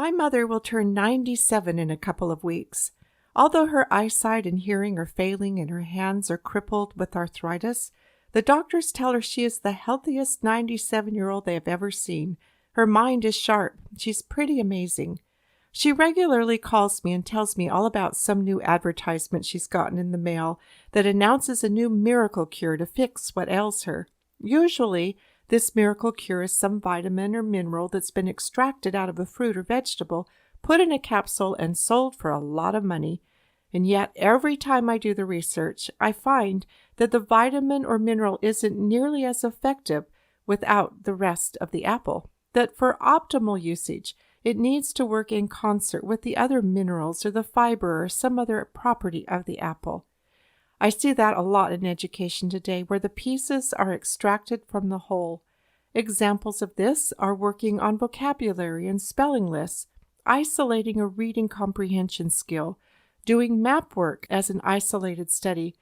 My mother will turn 97 in a couple of weeks. Although her eyesight and hearing are failing and her hands are crippled with arthritis, the doctors tell her she is the healthiest 97-year-old they have ever seen. Her mind is sharp. She's pretty amazing. She regularly calls me and tells me all about some new advertisement she's gotten in the mail that announces a new miracle cure to fix what ails her. Usually, this miracle cure is some vitamin or mineral that's been extracted out of a fruit or vegetable, put in a capsule, and sold for a lot of money. And yet, every time I do the research, I find that the vitamin or mineral isn't nearly as effective without the rest of the apple. That for optimal usage, it needs to work in concert with the other minerals or the fiber or some other property of the apple. I see that a lot in education today, where the pieces are extracted from the whole. Examples of this are working on vocabulary and spelling lists, isolating a reading comprehension skill, doing map work as an isolated study,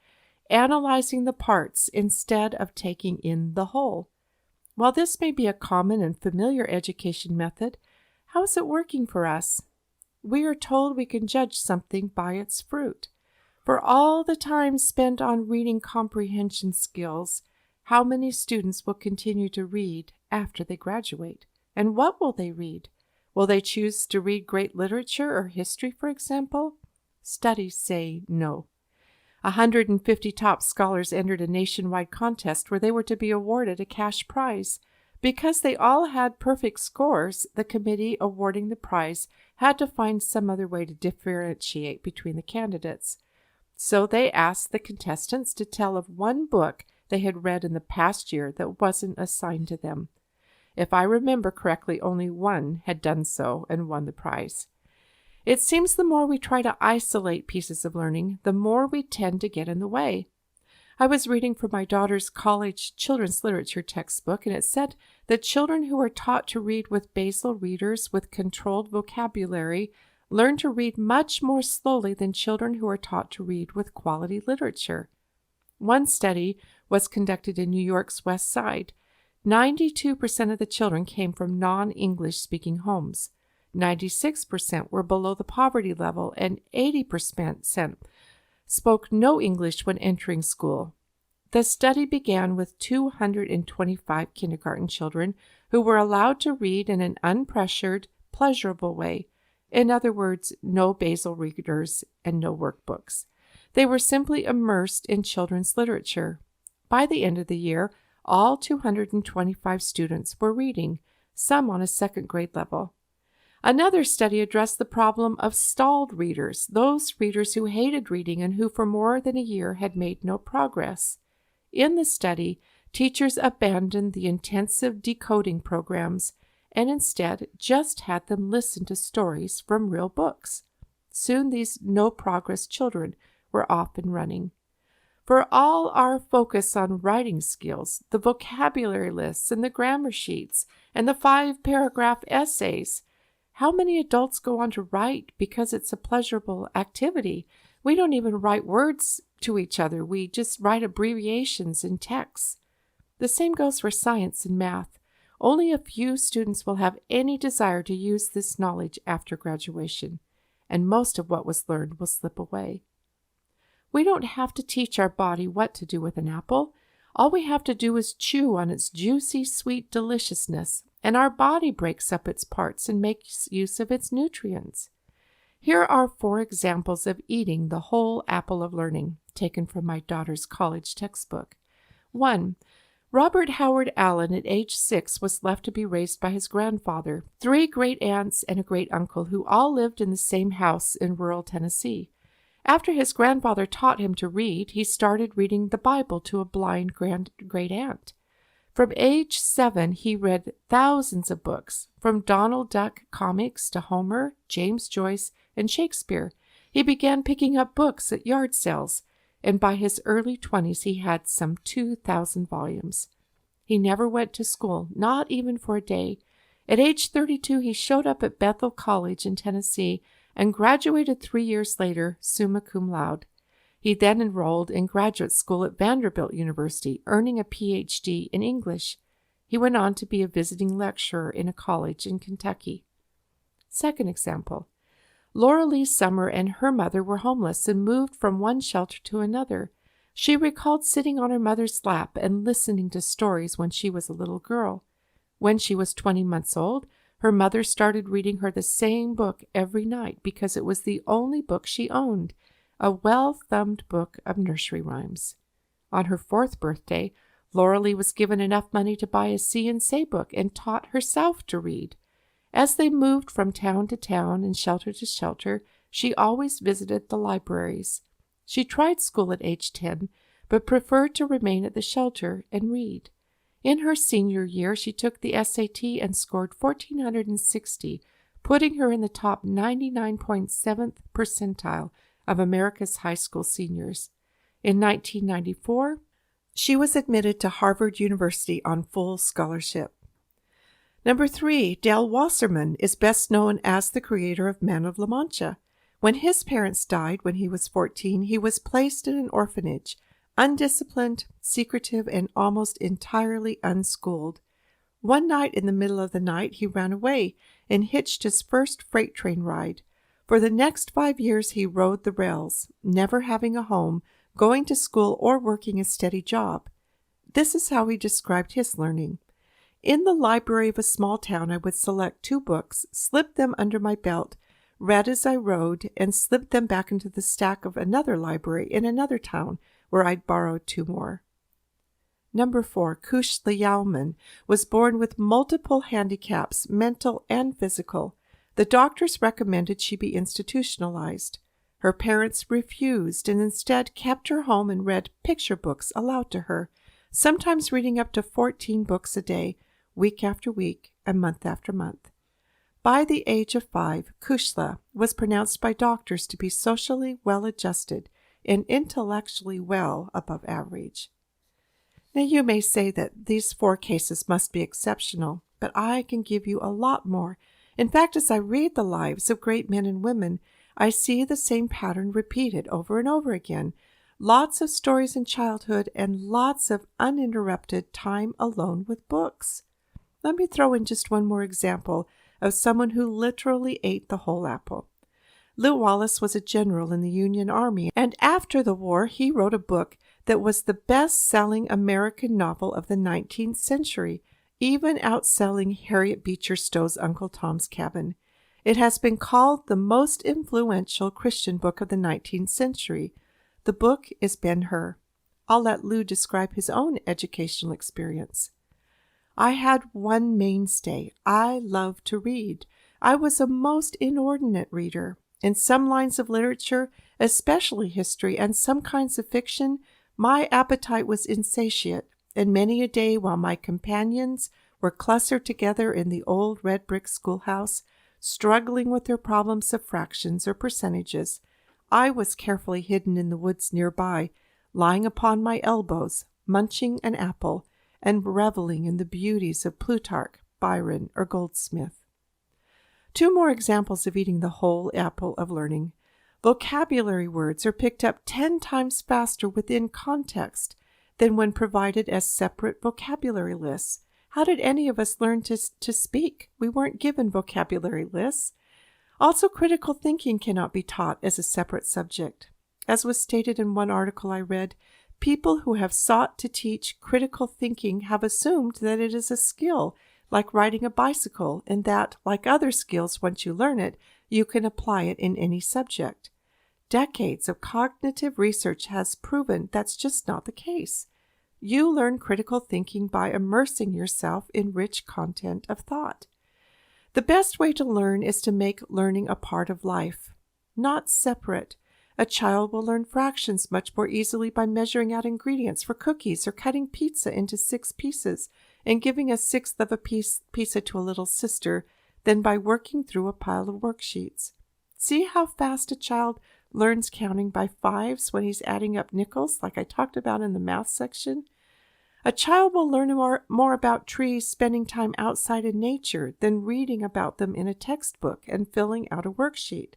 analyzing the parts instead of taking in the whole. While this may be a common and familiar education method, how is it working for us? We are told we can judge something by its fruit. For all the time spent on reading comprehension skills, how many students will continue to read after they graduate? And what will they read? Will they choose to read great literature or history, for example? Studies say no. 150 top scholars entered a nationwide contest where they were to be awarded a cash prize. Because they all had perfect scores, the committee awarding the prize had to find some other way to differentiate between the candidates. So they asked the contestants to tell of one book they had read in the past year that wasn't assigned to them. If I remember correctly, only one had done so and won the prize. It seems the more we try to isolate pieces of learning, the more we tend to get in the way. I was reading from my daughter's college children's literature textbook, and it said that children who are taught to read with basal readers with controlled vocabulary learn to read much more slowly than children who are taught to read with quality literature. One study was conducted in New York's West Side. 92% of the children came from non-English speaking homes. 96% were below the poverty level, and 80% spoke no English when entering school. The study began with 225 kindergarten children who were allowed to read in an unpressured, pleasurable way. In other words, no basal readers and no workbooks. They were simply immersed in children's literature. By the end of the year, all 225 students were reading, some on a second grade level. Another study addressed the problem of stalled readers, those readers who hated reading and who for more than a year had made no progress. In the study, teachers abandoned the intensive decoding programs and instead just had them listen to stories from real books. Soon these no-progress children were off and running. For all our focus on writing skills, the vocabulary lists and the grammar sheets and the 5-paragraph essays, how many adults go on to write because it's a pleasurable activity? We don't even write words to each other. We just write abbreviations and texts. The same goes for science and math. Only a few students will have any desire to use this knowledge after graduation, and most of what was learned will slip away. We don't have to teach our body what to do with an apple. All we have to do is chew on its juicy, sweet deliciousness, and our body breaks up its parts and makes use of its nutrients. Here are 4 examples of eating the whole apple of learning, taken from my daughter's college textbook. 1. Robert Howard Allen at age 6 was left to be raised by his grandfather, 3 great-aunts, and a great-uncle who all lived in the same house in rural Tennessee. After his grandfather taught him to read, he started reading the Bible to a blind great-aunt. From age 7, he read thousands of books, from Donald Duck comics to Homer, James Joyce, and Shakespeare. He began picking up books at yard sales, and by his early 20s he had some 2,000 volumes. He never went to school, not even for a day. At age 32, he showed up at Bethel College in Tennessee and graduated 3 years later, summa cum laude. He then enrolled in graduate school at Vanderbilt University, earning a Ph.D. in English. He went on to be a visiting lecturer in a college in Kentucky. Second example. Laura Lee Summer and her mother were homeless and moved from one shelter to another. She recalled sitting on her mother's lap and listening to stories when she was a little girl. When she was 20 months old, her mother started reading her the same book every night because it was the only book she owned, a well-thumbed book of nursery rhymes. On her 4th birthday, Laura Lee was given enough money to buy a See and Say book and taught herself to read. As they moved from town to town and shelter to shelter, she always visited the libraries. She tried school at age 10, but preferred to remain at the shelter and read. In her senior year, she took the SAT and scored 1,460, putting her in the top 99.7th percentile of America's high school seniors. In 1994, she was admitted to Harvard University on full scholarship. Number 3, Dale Wasserman is best known as the creator of Man of La Mancha. When his parents died when he was 14, he was placed in an orphanage, undisciplined, secretive, and almost entirely unschooled. One night in the middle of the night, he ran away and hitched his first freight train ride. For the next 5 years, he rode the rails, never having a home, going to school, or working a steady job. This is how he described his learning. In the library of a small town, I would select 2 books, slip them under my belt, read as I rode, and slip them back into the stack of another library in another town where I'd borrowed 2 more. Number 4, Kush Liauman was born with multiple handicaps, mental and physical. The doctors recommended she be institutionalized. Her parents refused and instead kept her home and read picture books aloud to her, sometimes reading up to 14 books a day, week after week and month after month. By the age of 5, Kushla was pronounced by doctors to be socially well-adjusted and intellectually well above average. Now you may say that these 4 cases must be exceptional, but I can give you a lot more. In fact, as I read the lives of great men and women, I see the same pattern repeated over and over again. Lots of stories in childhood and lots of uninterrupted time alone with books. Let me throw in just one more example of someone who literally ate the whole apple. Lew Wallace was a general in the Union Army, and after the war, he wrote a book that was the best-selling American novel of the 19th century, even outselling Harriet Beecher Stowe's Uncle Tom's Cabin. It has been called the most influential Christian book of the 19th century. The book is Ben-Hur. I'll let Lew describe his own educational experience. I had one mainstay. I loved to read. I was a most inordinate reader. In some lines of literature, especially history and some kinds of fiction, my appetite was insatiate, and many a day while my companions were clustered together in the old red brick schoolhouse, struggling with their problems of fractions or percentages, I was carefully hidden in the woods nearby, lying upon my elbows, munching an apple, and reveling in the beauties of Plutarch, Byron, or Goldsmith. 2 more examples of eating the whole apple of learning. Vocabulary words are picked up 10 times faster within context than when provided as separate vocabulary lists. How did any of us learn to speak? We weren't given vocabulary lists. Also, critical thinking cannot be taught as a separate subject. As was stated in one article I read, people who have sought to teach critical thinking have assumed that it is a skill, like riding a bicycle, and that, like other skills, once you learn it, you can apply it in any subject. Decades of cognitive research has proven that's just not the case. You learn critical thinking by immersing yourself in rich content of thought. The best way to learn is to make learning a part of life, not separate. A child will learn fractions much more easily by measuring out ingredients for cookies or cutting pizza into 6 pieces and giving a 1/6 of a pizza to a little sister than by working through a pile of worksheets. See how fast a child learns counting by 5s when he's adding up nickels, like I talked about in the math section. A child will learn more about trees spending time outside in nature than reading about them in a textbook and filling out a worksheet.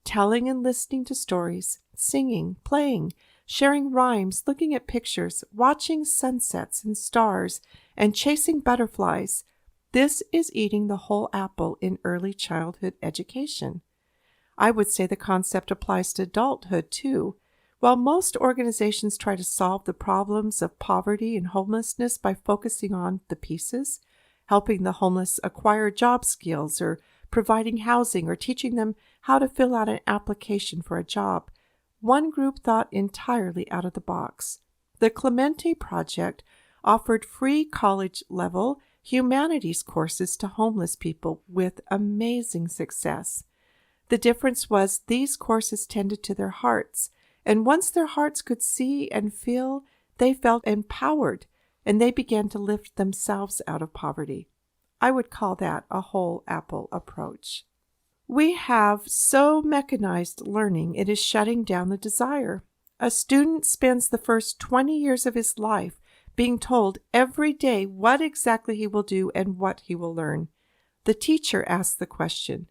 Telling and listening to stories, singing, playing, sharing rhymes, looking at pictures, watching sunsets and stars, and chasing butterflies. This is eating the whole apple in early childhood education. I would say the concept applies to adulthood too. While most organizations try to solve the problems of poverty and homelessness by focusing on the pieces, helping the homeless acquire job skills or providing housing or teaching them how to fill out an application for a job, one group thought entirely out of the box. The Clemente Project offered free college-level humanities courses to homeless people with amazing success. The difference was these courses tended to their hearts, and once their hearts could see and feel, they felt empowered, and they began to lift themselves out of poverty. I would call that a whole apple approach. We have so mechanized learning, it is shutting down the desire. A student spends the first 20 years of his life being told every day what exactly he will do and what he will learn. The teacher asks the question,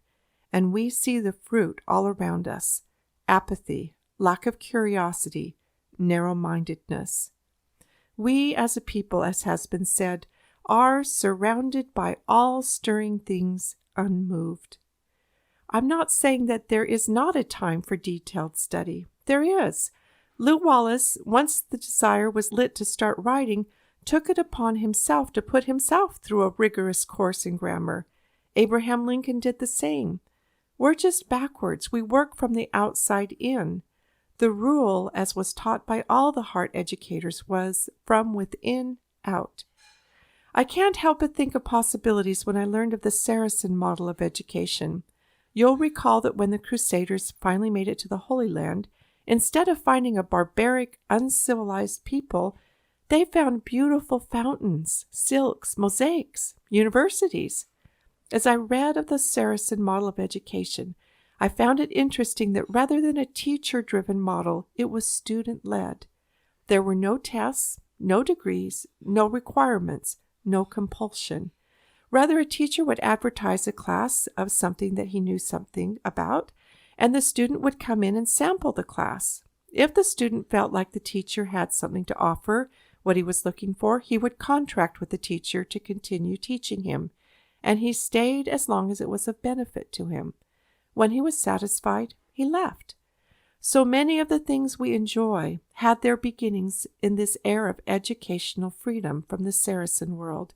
and we see the fruit all around us: apathy, lack of curiosity, narrow-mindedness. We as a people, as has been said, are surrounded by all stirring things unmoved. I'm not saying that there is not a time for detailed study. There is. Lew Wallace, once the desire was lit to start writing, took it upon himself to put himself through a rigorous course in grammar. Abraham Lincoln did the same. We're just backwards. We work from the outside in. The rule, as was taught by all the heart educators, was from within out. I can't help but think of possibilities when I learned of the Saracen model of education. You'll recall that when the Crusaders finally made it to the Holy Land, instead of finding a barbaric, uncivilized people, they found beautiful fountains, silks, mosaics, universities. As I read of the Saracen model of education, I found it interesting that rather than a teacher-driven model, it was student-led. There were no tests, no degrees, no requirements, no compulsion. Rather, a teacher would advertise a class of something that he knew something about, and the student would come in and sample the class. If the student felt like the teacher had something to offer, what he was looking for, he would contract with the teacher to continue teaching him, and he stayed as long as it was of benefit to him. When he was satisfied, he left. So many of the things we enjoy had their beginnings in this era of educational freedom from the Saracen world.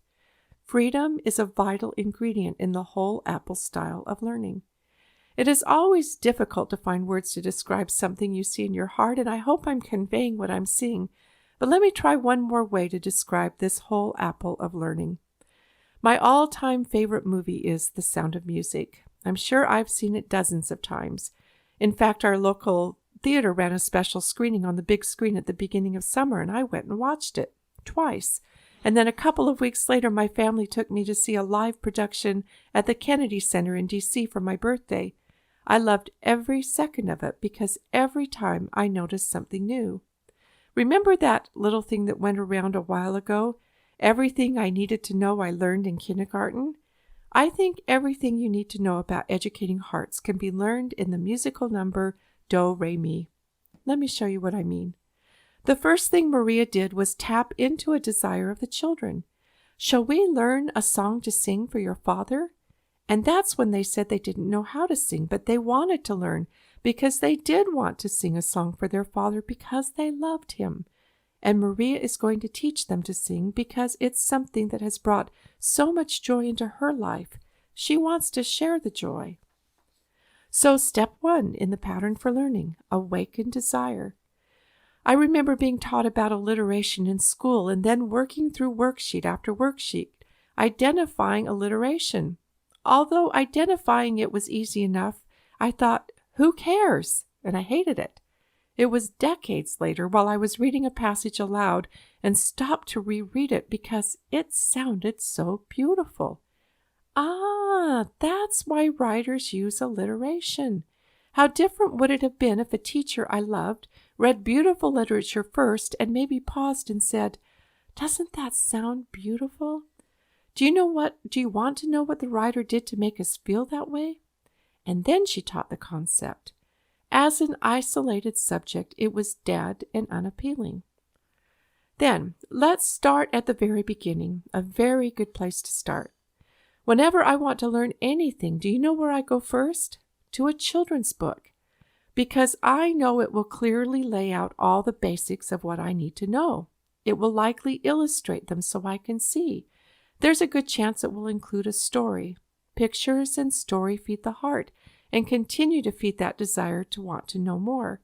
Freedom is a vital ingredient in the whole apple style of learning. It is always difficult to find words to describe something you see in your heart, and I hope I'm conveying what I'm seeing. But let me try one more way to describe this whole apple of learning. My all-time favorite movie is The Sound of Music. I'm sure I've seen it dozens of times. In fact, our local theater ran a special screening on the big screen at the beginning of summer, and I went and watched it twice. And then a couple of weeks later, my family took me to see a live production at the Kennedy Center in D.C. for my birthday. I loved every second of it because every time I noticed something new. Remember that little thing that went around a while ago? Everything I needed to know I learned in kindergarten? I think everything you need to know about educating hearts can be learned in the musical number Do, Re, Mi. Let me show you what I mean. The first thing Maria did was tap into a desire of the children. Shall we learn a song to sing for your father? And that's when they said they didn't know how to sing, but they wanted to learn because they did want to sing a song for their father because they loved him. And Maria is going to teach them to sing because it's something that has brought so much joy into her life. She wants to share the joy. So step 1 in the pattern for learning, awaken desire. I remember being taught about alliteration in school and then working through worksheet after worksheet, identifying alliteration. Although identifying it was easy enough, I thought, who cares? And I hated it. It was decades later while I was reading a passage aloud and stopped to reread it because it sounded so beautiful. Ah, that's why writers use alliteration. How different would it have been if a teacher I loved read beautiful literature first and maybe paused and said, "Doesn't that sound beautiful? Do you want to know what the writer did to make us feel that way?" And then she taught the concept. As an isolated subject, it was dead and unappealing. Then, let's start at the very beginning, a very good place to start. Whenever I want to learn anything, do you know where I go first? To a children's book, because I know it will clearly lay out all the basics of what I need to know. It will likely illustrate them so I can see. There's a good chance it will include a story. Pictures and story feed the heart and continue to feed that desire to want to know more.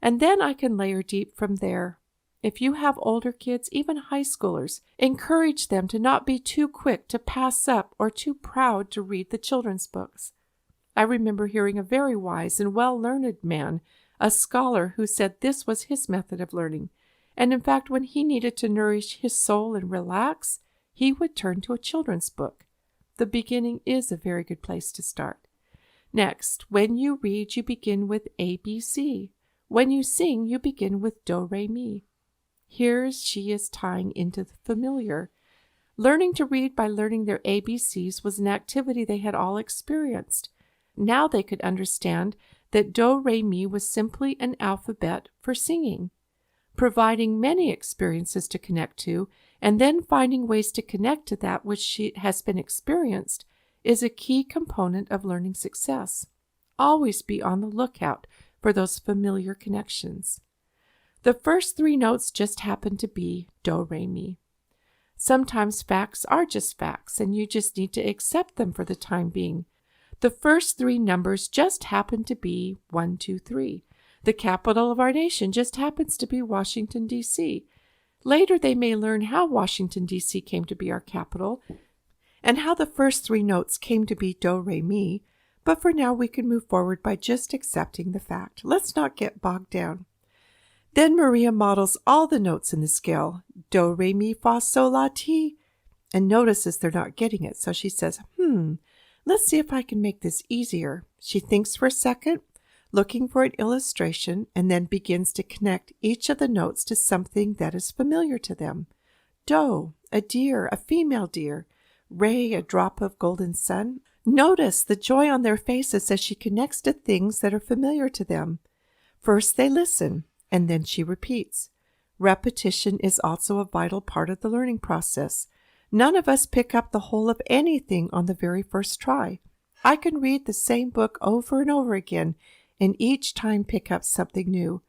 And then I can layer deep from there. If you have older kids, even high schoolers, encourage them to not be too quick to pass up or too proud to read the children's books. I remember hearing a very wise and well-learned man, a scholar, who said this was his method of learning. And in fact, when he needed to nourish his soul and relax, he would turn to a children's book. The beginning is a very good place to start. Next, when you read, you begin with ABC. When you sing, you begin with Do, Re, Mi. Here she is tying into the familiar. Learning to read by learning their ABCs was an activity they had all experienced. Now they could understand that Do, Re, Mi was simply an alphabet for singing. Providing many experiences to connect to, and then finding ways to connect to that which has been experienced, is a key component of learning success. Always be on the lookout for those familiar connections. The first 3 notes just happen to be Do, Re, Mi. Sometimes facts are just facts, and you just need to accept them for the time being. The first 3 numbers just happen to be 1, 2, 3. The capital of our nation just happens to be Washington, D.C. Later, they may learn how Washington, D.C. came to be our capital and how the first 3 notes came to be Do, Re, Mi, but for now we can move forward by just accepting the fact. Let's not get bogged down. Then Maria models all the notes in the scale, Do, Re, Mi, Fa, Sol, La, Ti, and notices they're not getting it, so she says, let's see if I can make this easier. She thinks for a second, looking for an illustration, and then begins to connect each of the notes to something that is familiar to them. Do, a deer, a female deer. Re, a drop of golden sun. Notice the joy on their faces as she connects to things that are familiar to them. First they listen, and then she repeats. Repetition is also a vital part of the learning process. None of us pick up the whole of anything on the very first try. I can read the same book over and over again, and each time pick up something new,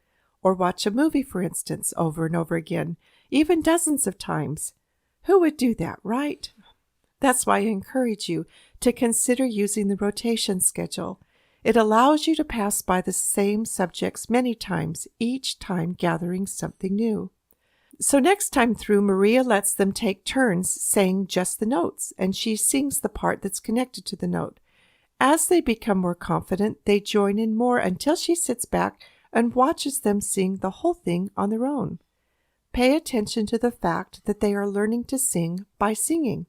or watch a movie, for instance, over and over again, even dozens of times. Who would do that, right? That's why I encourage you to consider using the rotation schedule. It allows you to pass by the same subjects many times, each time gathering something new. So next time through, Maria lets them take turns saying just the notes, and she sings the part that's connected to the note. As they become more confident, they join in more until she sits back and watches them sing the whole thing on their own. Pay attention to the fact that they are learning to sing by singing.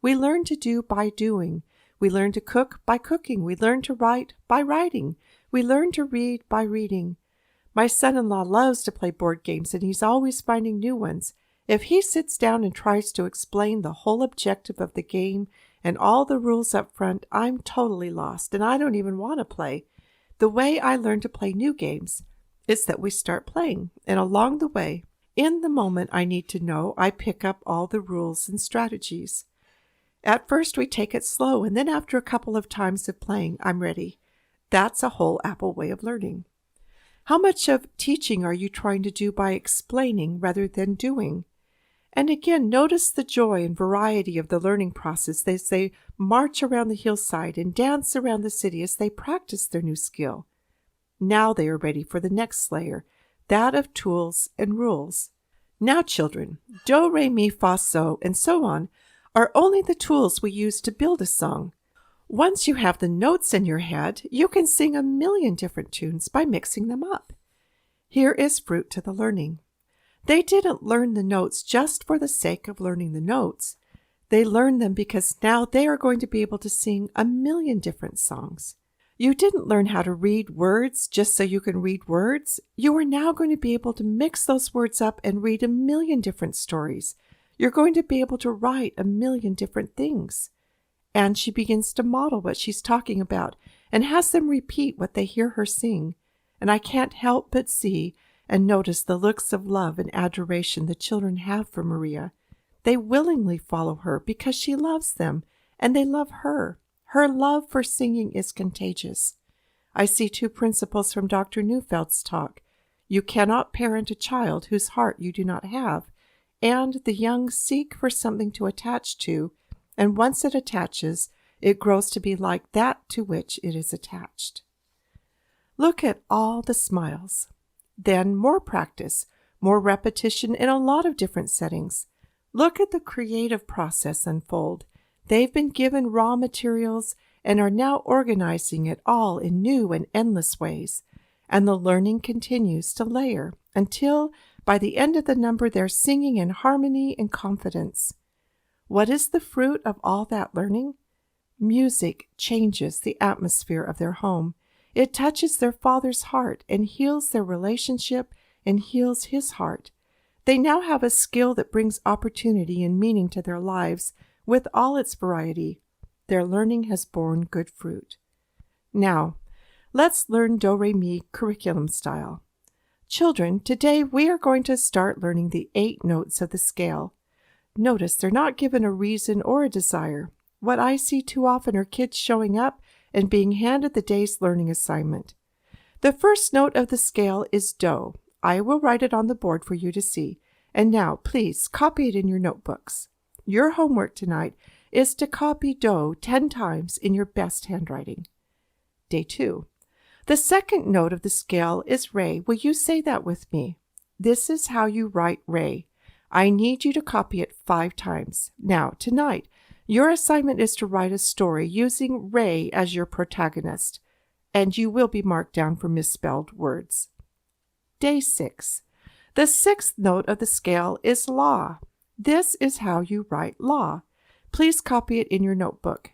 We learn to do by doing. We learn to cook by cooking. We learn to write by writing. We learn to read by reading. My son-in-law loves to play board games, and he's always finding new ones. If he sits down and tries to explain the whole objective of the game and all the rules up front, I'm totally lost, and I don't even want to play. The way I learn to play new games is that we start playing, and along the way, in the moment I need to know, I pick up all the rules and strategies. At first we take it slow, and then after a couple of times of playing, I'm ready. That's a whole Apple way of learning. How much of teaching are you trying to do by explaining rather than doing? And again, notice the joy and variety of the learning process as they march around the hillside and dance around the city as they practice their new skill. Now they are ready for the next layer, that of tools and rules. Now, children, Do, Re, Mi, Fa, So, and so on are only the tools we use to build a song. Once you have the notes in your head, you can sing a million different tunes by mixing them up. Here is fruit to the learning. They didn't learn the notes just for the sake of learning the notes. They learned them because now they are going to be able to sing a million different songs. You didn't learn how to read words just so you can read words. You are now going to be able to mix those words up and read a million different stories. You're going to be able to write a million different things. And she begins to model what she's talking about and has them repeat what they hear her sing. And I can't help but see and notice the looks of love and adoration the children have for Maria. They willingly follow her because she loves them and they love her. Her love for singing is contagious. I see two principles from Dr. Neufeld's talk. You cannot parent a child whose heart you do not have, and the young seek for something to attach to, and once it attaches, it grows to be like that to which it is attached. Look at all the smiles. Then more practice, more repetition in a lot of different settings. Look at the creative process unfold. They've been given raw materials and are now organizing it all in new and endless ways. And the learning continues to layer until, by the end of the number, they're singing in harmony and confidence. What is the fruit of all that learning? Music changes the atmosphere of their home. It touches their father's heart and heals their relationship and heals his heart. They now have a skill that brings opportunity and meaning to their lives with all its variety. Their learning has borne good fruit. Now, let's learn Do-Re-Mi curriculum style. Children, today we are going to start learning the 8 notes of the scale. Notice they're not given a reason or a desire. What I see too often are kids showing up and being handed the day's learning assignment. The first note of the scale is Do. I will write it on the board for you to see. And now, please, copy it in your notebooks. Your homework tonight is to copy Do 10 times in your best handwriting. Day 2. The second note of the scale is Re. Will you say that with me? This is how you write Re. I need you to copy it 5 times. Now, tonight, your assignment is to write a story using Re as your protagonist, and you will be marked down for misspelled words. Day 6. The 6th note of the scale is La. This is how you write La. Please copy it in your notebook.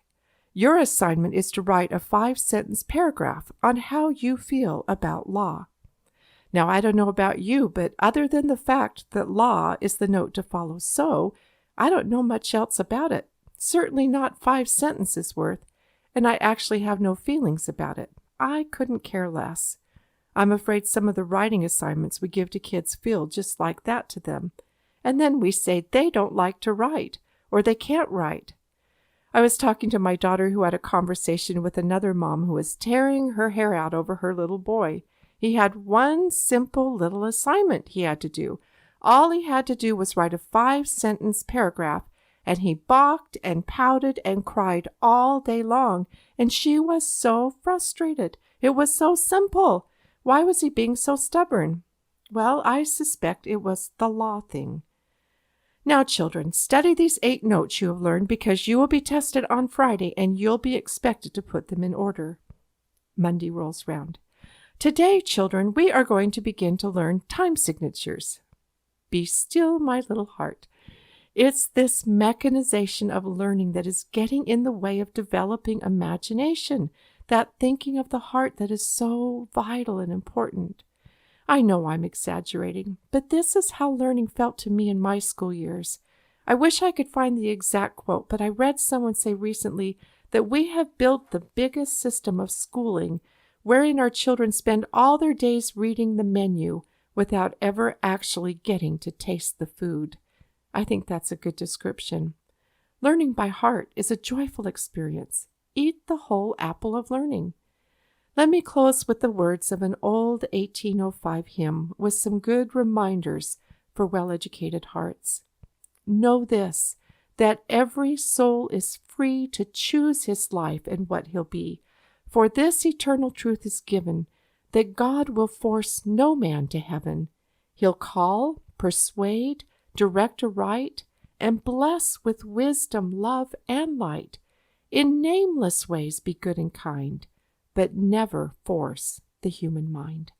Your assignment is to write a 5-sentence paragraph on how you feel about La. Now, I don't know about you, but other than the fact that La is the note to follow So, I don't know much else about it. Certainly not 5 sentences worth, and I actually have no feelings about it. I couldn't care less. I'm afraid some of the writing assignments we give to kids feel just like that to them. And then we say they don't like to write, or they can't write. I was talking to my daughter who had a conversation with another mom who was tearing her hair out over her little boy. He had one simple little assignment he had to do. All he had to do was write a 5-sentence paragraph, and he balked and pouted and cried all day long, and she was so frustrated. It was so simple. Why was he being so stubborn? Well, I suspect it was the law thing. Now, children, study these 8 notes you have learned because you will be tested on Friday and you'll be expected to put them in order. Monday rolls round. Today, children, we are going to begin to learn time signatures. Be still, my little heart. It's this mechanization of learning that is getting in the way of developing imagination, that thinking of the heart that is so vital and important. I know I'm exaggerating, but this is how learning felt to me in my school years. I wish I could find the exact quote, but I read someone say recently that we have built the biggest system of schooling wherein our children spend all their days reading the menu without ever actually getting to taste the food. I think that's a good description. Learning by heart is a joyful experience. Eat the whole apple of learning. Let me close with the words of an old 1805 hymn with some good reminders for well-educated hearts. Know this, that every soul is free to choose his life and what he'll be. For this eternal truth is given, that God will force no man to heaven. He'll call, persuade, direct aright, and bless with wisdom, love, and light. In nameless ways be good and kind, but never force the human mind.